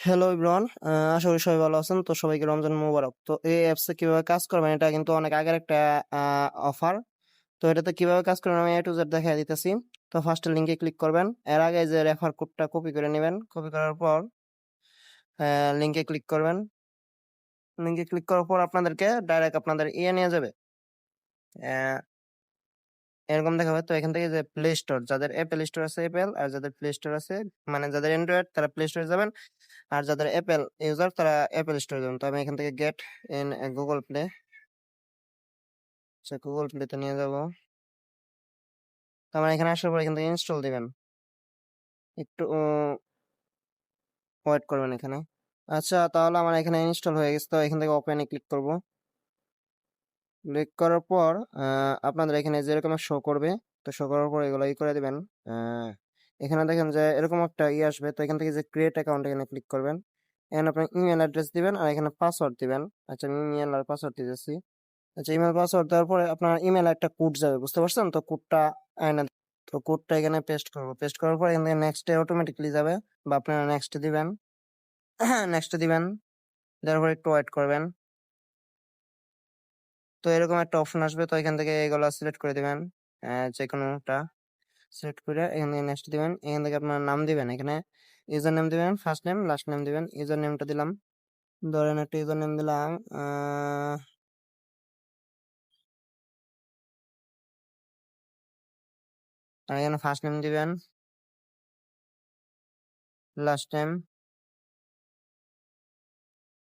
Hello everyone, আশা করি সবাই ভালো আছেন। তো সবাইকে রমজান মোবারক। তো এই অ্যাপসে কিভাবে কাজ করবেন এটা কিন্তু অনেক আগের একটা অফার। তো এটাতে কিভাবে কাজ করবেন আমি A to Z দেখাই দিতেছি। তো ফার্স্টে লিঙ্কে ক্লিক করবেন। এর আগে যে রেফার কোডটা কপি করে নেবেন। কপি করার পর লিঙ্কে ক্লিক করবেন। লিঙ্কে ক্লিক করার পর আপনাদেরকে ডাইরেক্ট আপনাদের নিয়ে যাবে। আহ, এরকম দেখাবে। তো এখান থেকে যে প্লে স্টোর, যাদের অ্যাপেল স্টোর আছে অ্যাপেল, আর যাদের প্লে স্টোর আছে মানে যাদের অ্যান্ড্রয়েড তারা প্লে স্টোরে যাবেন, আর যাদের অ্যাপেল ইউজার তারা অ্যাপেল স্টোরে যাবেন। তো আমি এখান থেকে get in Google play, Google প্লেতে নিয়ে যাব। তো আমার এখানে আসার পর এখান থেকে ইনস্টল দিবেন। একটু ওয়েট করবেন এখানে। আচ্ছা, তাহলে আমার এখানে ইনস্টল হয়ে গেছে। তো এখান থেকে ওপেনে ক্লিক করব। ক্লিক করার পর আপনাদের এখানে যেরকম শো করবে, তো শো করার পর এগুলো করে দিবেন। এখানে দেখেন যে এরকম একটা আসবে। তো এখান থেকে যে ক্রিয়েট অ্যাকাউন্ট এখানে ক্লিক করবেন। এখানে আপনার ইমেল অ্যাড্রেস দিবেন আর এখানে পাসওয়ার্ড দিবেন। আচ্ছা, আমি ইমেল আর পাসওয়ার্ড দিতেছি। আচ্ছা, ইমেল পাসওয়ার্ড দেওয়ার পরে আপনার ইমেল একটা কোড যাবে, বুঝতে পারছেন? তো কোডটা এনে, তো কোডটা এখানে পেস্ট করবো। পেস্ট করার পর এখান থেকে নেক্সটে অটোমেটিকলি যাবে, বা আপনারা নেক্সট দিবেন। নেক্সট দিবেন, দেওয়ার পর একটু ওয়েট করবেন। তো এরকম একটা অপশন আসবে। তো এখান থেকে এগুলো সিলেক্ট করে দিবেন, যে কোনোটা সিলেক্ট করে এখান থেকে নেক্সট দিবেন। এখান থেকে আপনার নাম দিবেন। এখানে ইউজার নেম দিবেন, ফার্স্ট নেম লাস্ট নেম দিবেন। ইউজার নেমটা দিলাম, ধরেন একটা ইউজার নেম দিলাম আর এখানে ফার্স্ট নেম দিবেন, লাস্ট নেম।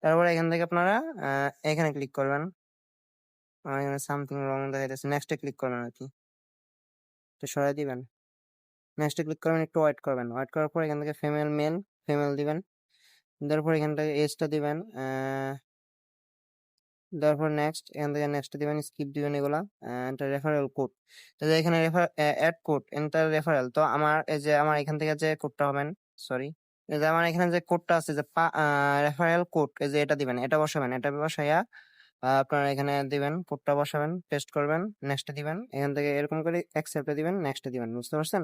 তারপর এখান থেকে আপনারা এখানে ক্লিক করবেন। আমার এখানে সামথিং রং দেখা যাচ্ছে, নেক্সটে ক্লিক করবেন আর কি। তো সরাই দিবেন, নেক্সটে ক্লিক করবেন, একটু ওয়েট করবেন। ওয়েট করার পর এখান থেকে ফিমেল মেল ফিমেল দিবেন। তারপর এখান থেকে এজটা দিবেন। তারপর নেক্সট, এখান থেকে নেক্সট দিবেন, স্কিপ দিবেন এগুলা। এন্টার রেফারেল কোড, তো এখানে অ্যাড কোড এন্টার রেফারেল। তো আমার এই যে আমার এখান থেকে যে কোডটা হবেন, সরি, এই যে আমার এখানে যে কোডটা আছে যে রেফারেল কোড, এই যে এটা দিবেন, এটা বসাবেন। এটা বসাইয়া আপনারা এখানে দিবেন, কোডটা বসাবেন, পেস্ট করবেন, নেক্সট দিবেন। এখান থেকে এরকম করে অ্যাকসেপ্ট দিবেন, নেক্সট দিবেন, বুঝতে পারছেন?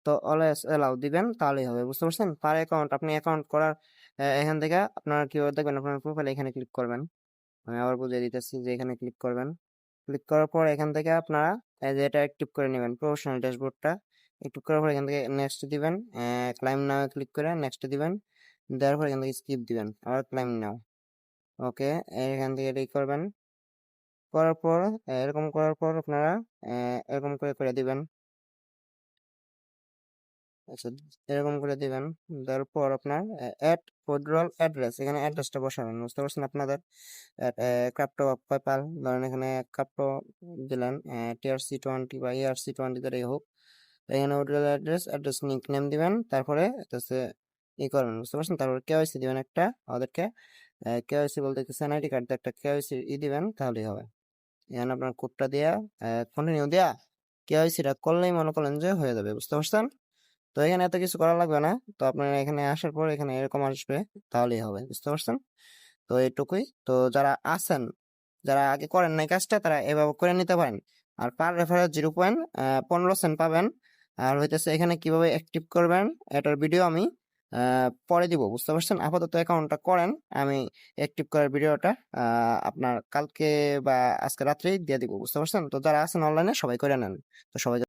তো অলওয়েজ এলাও দিবেন, তাহলেই হবে, বুঝতে পারছেন? পার অ্যাকাউন্ট আপনি অ্যাকাউন্ট করার এখান থেকে আপনারা কিভাবে দেখবেন, আপনার প্রোফাইল এখানে ক্লিক করবেন। আমি আবার বুঝিয়ে দিতেছি যে এখানে ক্লিক করবেন। ক্লিক করার পর এখান থেকে আপনারা এই যে এটা অ্যাক্টিভ করে নেবেন, প্রফেশনাল ড্যাশবোর্ডটা। অ্যাক্টিভ করার পর এখান থেকে নেক্সট দিবেন, ক্লাইম নাও ক্লিক করে নেক্সট দিবেন। দেওয়ার পর এখান থেকে স্কিপ দিবেন, আবার ক্লাইম নাও। ওকে, এখান থেকে এটাই করবেন। করার পর এরকম করার পর আপনারা এরকম করে করে দিবেন। আচ্ছা, এরকম করে দিবেন। দেওয়ার পর আপনার অ্যাড ফেডারেল অ্যাড্রেস, এখানে অ্যাড্রেসটা বসাবেন, বুঝতে পারছেন? আপনাদের ক্রাপ্টো পেপাল, ধরেন এখানে ক্রাপ্টো দিলেন, TRC20 বা ERC20 যেটাই হোক। এখানে ওটার অ্যাড্রেস নিক নেম দিবেন। তারপরে হচ্ছে করবেন, বুঝতে পারছেন? তারপরে কেওয়াইসি দিবেন একটা ওদেরকে। কেওয়াইসি বলতে এনআইডি কার্ড একটা কেওয়াইসি দিবেন, তাহলেই হবে। এখানে আপনার কোডটা দিয়া কন্টিনিউ দিয়া কেওয়াইসিটা করলেই মনে করেন যে হয়ে যাবে, বুঝতে পারছেন? তো এখানে এত কিছু করা লাগবে না। তো আপনার এখানে আসার পর এখানে এরকম আসবে, তাহলেই হবে, বুঝতে পারছেন? তো এইটুকুই। তো যারা আছেন, যারা আগে করেন নাই কাজটা, তারা এভাবে করে নিতে পারেন। আর পার রেফারেল 0.15 সেন্ট পাবেন। আর হইতেছে এখানে কিভাবে অ্যাক্টিভ করবেন এটার ভিডিও আমি পরে দিব, বুঝতে পারছেন? আপাতত অ্যাকাউন্টটা করেন, আমি অ্যাক্টিভ করার ভিডিওটা আপনার কালকে বা আজকে রাত্রেই দিয়ে দিব, বুঝতে পারছেন? তো যারা আছেন অনলাইনে সবাই করে নেন। তো সবাই